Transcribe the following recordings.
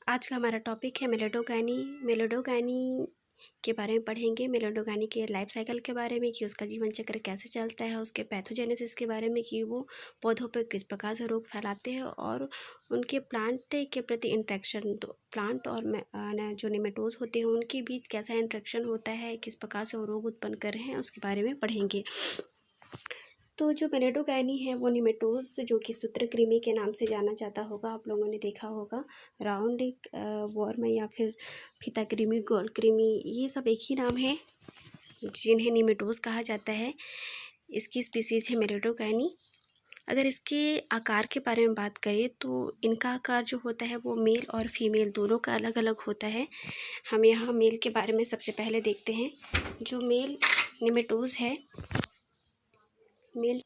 आज का हमारा टॉपिक है मेलेडोगानी। मेलेडोगानी के बारे में पढ़ेंगे। मेलेडोगानी के लाइफ साइकिल के बारे में कि उसका जीवन चक्र कैसे चलता है, उसके पैथोजेनेसिस के बारे में कि वो पौधों पर किस प्रकार से रोग फैलाते हैं और उनके प्लांट के प्रति इंट्रैक्शन, तो प्लांट और जो नेमेटोज होते हैं उनके बीच कैसा इंट्रैक्शन होता है, किस प्रकार से वो रोग उत्पन्न कर रहे हैं, उसके बारे में पढ़ेंगे। तो जो मेलेडोगानी है वो निमेटोज जो कि सूत्रकृमि के नाम से जाना जाता होगा, आप लोगों ने देखा होगा। राउंड एक वर्म या फिर फीताकृमि, गोलकृमि, ये सब एक ही नाम है जिन्हें निमेटोज कहा जाता है। इसकी स्पीसीज है मेलेडोगानी। अगर इसके आकार के बारे में बात करें तो इनका आकार जो होता है वो मेल और फीमेल दोनों का अलग अलग होता है। हम यहाँ मेल के बारे में सबसे पहले देखते हैं। जो मेल निमेटोज है, मेल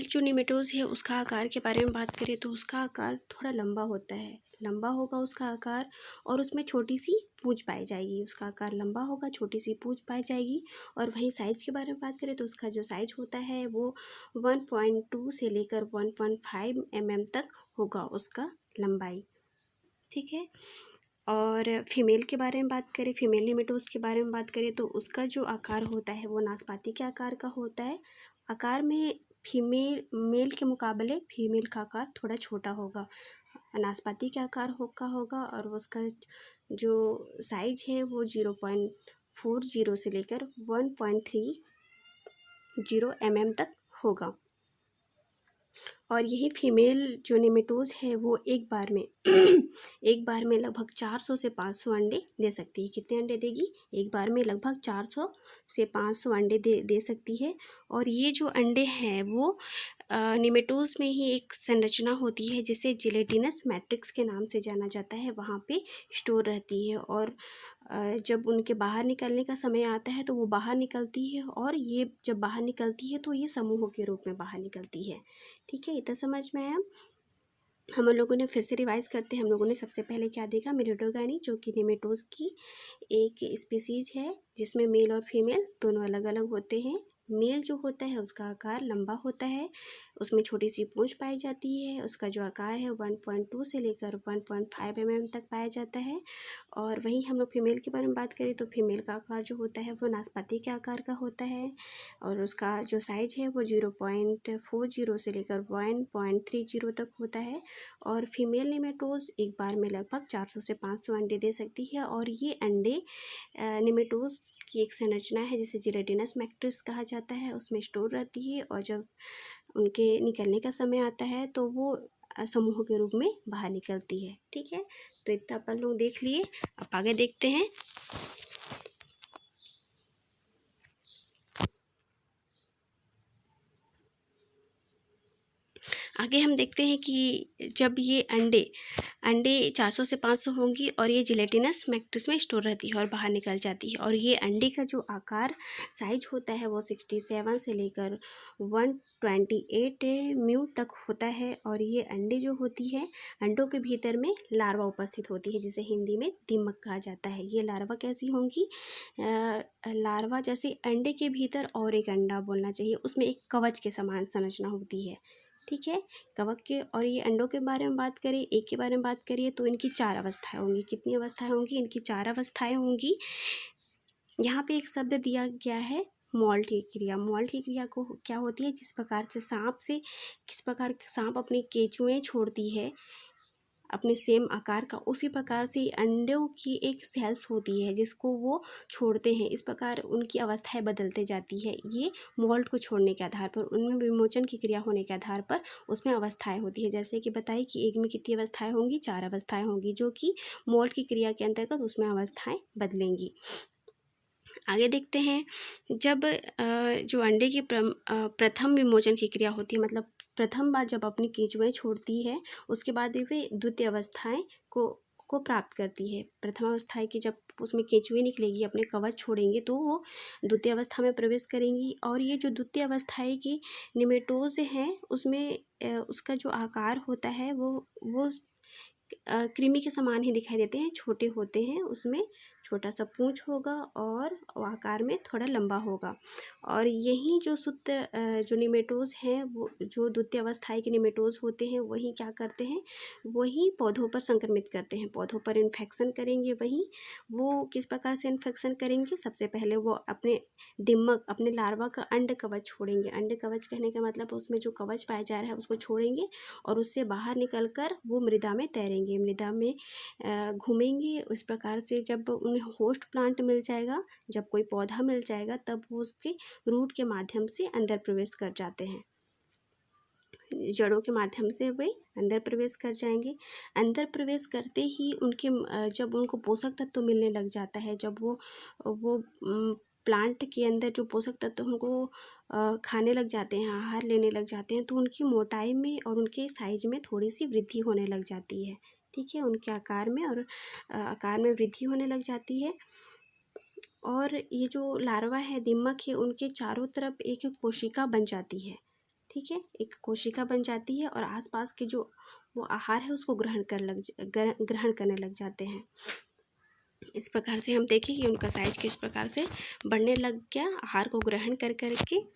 जो निमेटोज है उसका आकार के बारे में बात करें तो उसका आकार थोड़ा लंबा होता है, लंबा होगा उसका आकार, और उसमें छोटी सी पूंछ पाई जाएगी। उसका आकार लंबा होगा, छोटी सी पूंछ पाई जाएगी। और वहीं साइज के बारे में बात करें तो उसका जो साइज होता है वो 1.2 से लेकर 1.5 mm तक होगा उसका लंबाई, ठीक है। और फीमेल के बारे में बात करें, फीमेल निमेटोज के बारे में बात करें तो उसका जो आकार होता है वो नाशपाती के आकार का होता है। आकार में मेल के मुकाबले फीमेल का आकार थोड़ा छोटा होगा, नाशपाती के आकार होगा और उसका जो साइज है वो 0.40 से लेकर 1.30 mm तक होगा। और यही फीमेल जो निमेटोज है वो एक बार में एक बार में लगभग 400 से 500 अंडे दे सकती है। कितने अंडे देगी? एक बार में लगभग 400 से 500 अंडे दे सकती है। और ये जो अंडे हैं वो निमेटोज में ही एक संरचना होती है जिसे जिलेटिनस मैट्रिक्स के नाम से जाना जाता है, वहाँ पे स्टोर रहती है। और जब उनके बाहर निकलने का समय आता है तो वो बाहर निकलती है, और ये जब बाहर निकलती है तो ये समूहों के रूप में बाहर निकलती है, ठीक है। इतना समझ में आया? हम लोगों ने फिर से रिवाइज करते हैं। हम लोगों ने सबसे पहले क्या देखा? मेलेडोगानी जो कि निमेटोज की एक स्पीसीज है जिसमें मेल और फीमेल दोनों अलग अलग होते हैं। मेल जो होता है उसका आकार लंबा होता है, उसमें छोटी सी पूंछ पाई जाती है। उसका जो आकार है 1.2 से लेकर 1.5 mm तक पाया जाता है। और वहीं हम लोग फीमेल के बारे में बात करें तो फीमेल का आकार जो होता है वो नाशपाती के आकार का होता है, और उसका जो साइज है वो 0.40 से लेकर 1.30 तक होता है। और फीमेल निमेटोज एक बार में लगभग 400 से 500 अंडे दे सकती है। और ये अंडे निमेटोज की एक संरचना है जिसे जिलेटिनस मैट्रिक्स कहा जाता है, उसमें स्टोर रहती है। और जब उनके निकलने का समय आता है तो वो समूह के रूप में बाहर निकलती है, ठीक है। तो इतना अपन लोग देख लिए। अब आगे देखते हैं। आगे हम देखते हैं कि जब ये अंडे 400 से 500 होंगी और ये जिलेटिनस मैट्रिक्स में स्टोर रहती है और बाहर निकल जाती है। और ये अंडे का जो आकार साइज होता है वो 67 से लेकर 128 म्यू तक होता है। और ये अंडे जो होती है, अंडों के भीतर में लार्वा उपस्थित होती है जिसे हिंदी में दीमक कहा जाता है। ये लार्वा कैसी होंगी? लार्वा जैसे अंडे के भीतर और एक अंडा बोलना चाहिए, उसमें एक कवच के समान संरचना होती है, ठीक है, कवक के। और ये अंडों के बारे में बात करें, एक के बारे में बात करिए तो इनकी 4 अवस्थाएं होंगी। कितनी अवस्थाएं होंगी? इनकी 4 अवस्थाएं होंगी। यहाँ पे एक शब्द दिया गया है मॉल्ट की क्रिया। मॉल्ट की क्रिया को क्या होती है? जिस प्रकार से किस प्रकार सांप अपनी केंचुएं छोड़ती है अपने सेम आकार का, उसी प्रकार से अंडों की एक सेल्स होती है जिसको वो छोड़ते हैं। इस प्रकार उनकी अवस्थाएं बदलते जाती है। ये मोल्ट को छोड़ने के आधार पर, उनमें विमोचन की क्रिया होने के आधार पर उसमें अवस्थाएं होती है। जैसे कि बताइए कि एक में कितनी अवस्थाएं होंगी? 4 अवस्थाएं होंगी, जो कि मोल्ट की क्रिया के अंतर्गत उसमें अवस्थाएं बदलेंगी। आगे देखते हैं। जब जो अंडे की प्रथम विमोचन की क्रिया होती है, मतलब प्रथम बार जब अपनी केंचुएं छोड़ती है, उसके बाद वे द्वितीय अवस्थाएं को प्राप्त करती है। प्रथम अवस्था की जब उसमें केंचुएं निकलेगी, अपने कवच छोड़ेंगे, तो वो द्वितीय अवस्था में प्रवेश करेंगी। और ये जो द्वितीय अवस्थाएं की निमेटोज हैं उसमें उसका जो आकार होता है वो कृमि के समान ही दिखाई देते हैं, छोटे होते हैं। उसमें छोटा सा पूँछ होगा और आकार में थोड़ा लंबा होगा। और यही जो जो निमेटोज हैं वो जो द्वितीय अवस्थाई के निमेटोज होते हैं वही क्या करते हैं, वही पौधों पर संक्रमित करते हैं, पौधों पर इन्फेक्शन करेंगे। वही वो किस प्रकार से इन्फेक्शन करेंगे, सबसे पहले वो अपने दिमक, अपने लार्वा का अंड कवच छोड़ेंगे। अंड कवच कहने का मतलब उसमें जो कवच पाया जा रहा है उसको छोड़ेंगे और उससे बाहर निकलकर वो मृदा में तैरेंगे, मृदा में घूमेंगे। इस प्रकार से जब उन्हें होस्ट प्लांट मिल जाएगा, जब कोई पौधा मिल जाएगा, तब वो उसके रूट के माध्यम से अंदर प्रवेश कर जाते हैं, जड़ों के माध्यम से वे अंदर प्रवेश कर जाएंगे। अंदर प्रवेश करते ही उनके जब उनको पोषक तत्व मिलने लग जाता है, जब वो प्लांट के अंदर जो पोषक तत्व उनको खाने लग जाते हैं, आहार लेने लग जाते हैं, तो उनकी मोटाई में और उनके साइज में थोड़ी सी वृद्धि होने लग जाती है। ठीक है, उनके आकार में और आकार में वृद्धि होने लग जाती है। और ये जो लार्वा है, दीमक है, उनके चारों तरफ एक कोशिका बन जाती है। ठीक है, एक कोशिका बन जाती है और आसपास के जो वो आहार है उसको ग्रहण करने लग जाते हैं। इस प्रकार से हम देखें कि उनका साइज किस प्रकार से बढ़ने लग गया आहार को ग्रहण कर करके।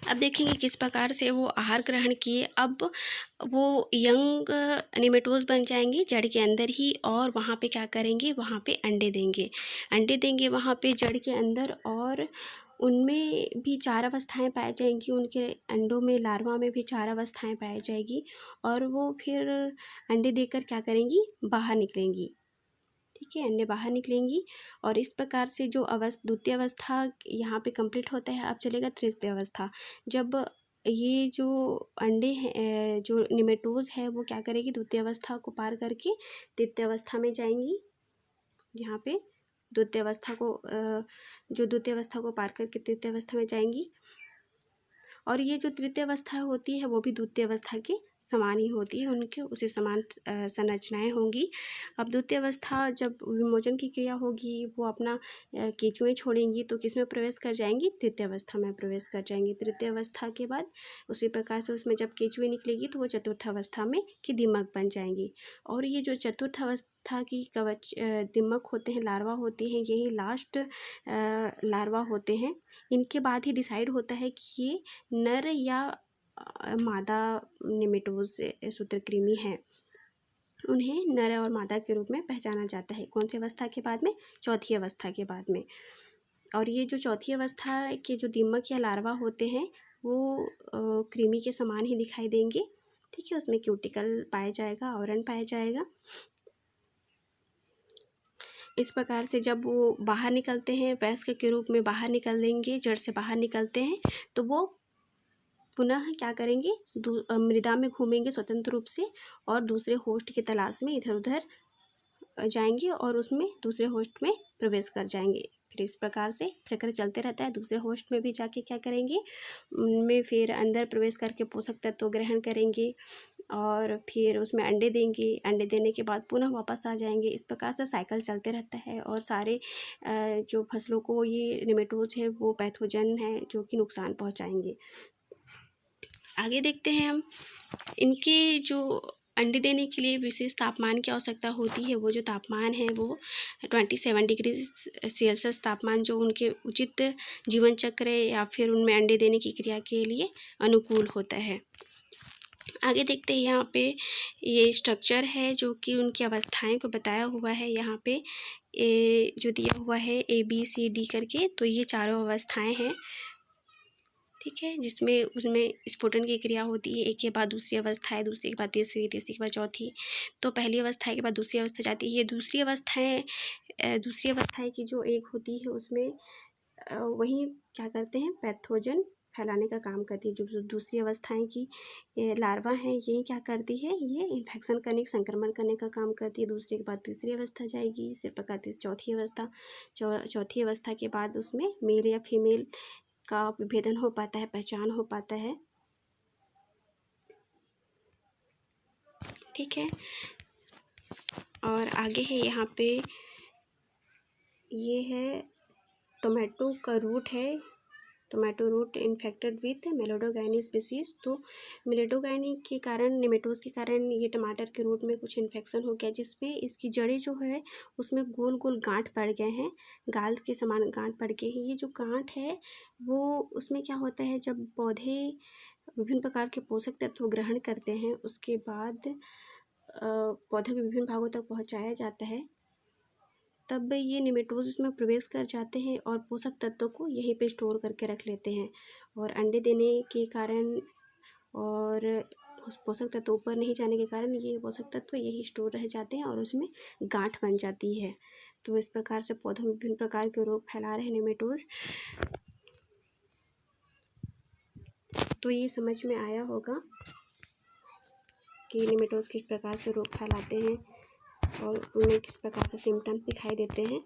अब देखेंगे किस प्रकार से वो आहार ग्रहण किए। अब वो यंग निमेटोज बन जाएंगे जड़ के अंदर ही, और वहाँ पे क्या करेंगे, वहाँ पे अंडे देंगे वहाँ पे जड़ के अंदर। और उनमें भी 4 अवस्थाएं पाई जाएंगी, उनके अंडों में, लार्वा में भी 4 अवस्थाएं पाई जाएगी। और वो फिर अंडे देकर क्या करेंगी, बाहर निकलेंगी। ठीक है, अंडे बाहर निकलेंगी। और इस प्रकार से जो द्वितीय अवस्था यहाँ पे कंप्लीट होता है। अब चलेगा तृतीय अवस्था। जब ये जो अंडे हैं, जो निमेटोज है, वो क्या करेगी, द्वितीय अवस्था को पार करके तृतीय अवस्था में जाएंगी। यहाँ पे द्वितीय अवस्था को पार करके तृतीय अवस्था में जाएंगी। और ये जो तृतीय अवस्था होती है वो भी द्वितीय अवस्था के समान ही होती है, उनके उसी समान संरचनाएं होंगी। अब द्वितीय अवस्था जब विमोचन की क्रिया होगी, वो अपना केंचुएं छोड़ेंगी तो किस में प्रवेश कर जाएंगी, तृतीय अवस्था में प्रवेश कर जाएंगी। तृतीय अवस्था के बाद उसी प्रकार से उसमें जब केंचुएं निकलेगी तो वो चतुर्थ अवस्था में की दीमक बन जाएंगी। और ये जो चतुर्थ अवस्था की कवच दीमक होते हैं, लार्वा होती हैं, यही लास्ट लार्वा होते हैं। इनके बाद ही डिसाइड होता है कि ये नर या मादा निमेटोज सूत्रकृमि हैं। उन्हें नर और मादा के रूप में पहचाना जाता है। कौन सी अवस्था के बाद में, चौथी अवस्था के बाद में। और ये जो चौथी अवस्था के जो दीमक या लार्वा होते हैं वो कृमि के समान ही दिखाई देंगे। ठीक है, उसमें क्यूटिकल पाया जाएगा, आवरण पाया जाएगा। इस प्रकार से जब वो बाहर निकलते हैं, वयस्क के रूप में बाहर निकल देंगे, जड़ से बाहर निकलते हैं, तो वो पुनः क्या करेंगे, मृदा में घूमेंगे स्वतंत्र रूप से और दूसरे होस्ट की तलाश में इधर उधर जाएंगे और उसमें दूसरे होस्ट में प्रवेश कर जाएंगे। फिर इस प्रकार से चक्र चलते रहता है। दूसरे होस्ट में भी जाके क्या करेंगे, उनमें फिर अंदर प्रवेश करके पोषक तत्व ग्रहण करेंगे और फिर उसमें अंडे देंगे। अंडे देने के बाद पुनः वापस आ जाएंगे। इस प्रकार से साइकिल चलते रहता है और सारे जो फसलों को ये निमेटोज है वो पैथोजन है जो कि नुकसान पहुंचाएंगे। आगे देखते हैं हम। इनके जो अंडे देने के लिए विशेष तापमान की आवश्यकता होती है। वो जो तापमान है वो 27 डिग्री सेल्सियस तापमान जो उनके उचित जीवन चक्र या फिर उनमें अंडे देने की क्रिया के लिए अनुकूल होता है। आगे देखते हैं, यहाँ पे ये स्ट्रक्चर है जो कि उनकी अवस्थाएं को बताया हुआ है। यहाँ पे जो दिया हुआ है ABCD करके, तो ये चारों अवस्थाएं हैं। ठीक है, जिसमें उसमें स्फुटन की क्रिया होती है। एक के बाद दूसरी अवस्था है, दूसरी के बाद तीसरी, तीसरी के बाद चौथी। तो पहली अवस्था के बाद दूसरी अवस्था जाती है। ये दूसरी अवस्थाएं की जो एक होती है उसमें वही क्या करते हैं, पैथोजन फैलाने का काम करती है। जो दूसरी अवस्थाएं की लार्वा हैं, यही क्या करती है, ये इन्फेक्शन करने, संक्रमण करने का काम करती है। दूसरे के बाद तीसरी अवस्था जाएगी, इसी प्रकार चौथी अवस्था के बाद उसमें मेल या फीमेल का विभेदन हो पाता है, पहचान हो पाता है। ठीक है, और आगे है यहाँ पे ये है टोमेटो का रूट है, tomato root infected with Meloidogyne species. तो मेलेडोगाइनी के कारण, नेमेटोज के कारण ये टमाटर के रूट में कुछ इन्फेक्शन हो गया, जिसपे इसकी जड़ें जो है उसमें गोल गोल गांठ पड़ गए हैं, गाल के समान गांठ पड़ गए हैं। ये जो गांठ है वो उसमें क्या होता है, जब पौधे विभिन्न प्रकार के पोषक तत्व ग्रहण करते हैं उसके बाद पौधे के विभिन्न भागों तक पहुंचाया जाता है, तब ये नेमेटोज में प्रवेश कर जाते हैं और पोषक तत्वों को यहीं पे स्टोर करके रख लेते हैं। और अंडे देने के कारण और उस पोषक तत्व ऊपर नहीं जाने के कारण ये पोषक तत्व यही स्टोर रह जाते हैं और उसमें गांठ बन जाती है। तो इस प्रकार से पौधों में विभिन्न प्रकार के रोग फैला रहे हैं नेमेटोज। तो ये समझ में आया होगा कि नेमेटोज किस प्रकार से रोग फैलाते हैं और उनमें किस प्रकार से सिम्टम्स दिखाई देते हैं।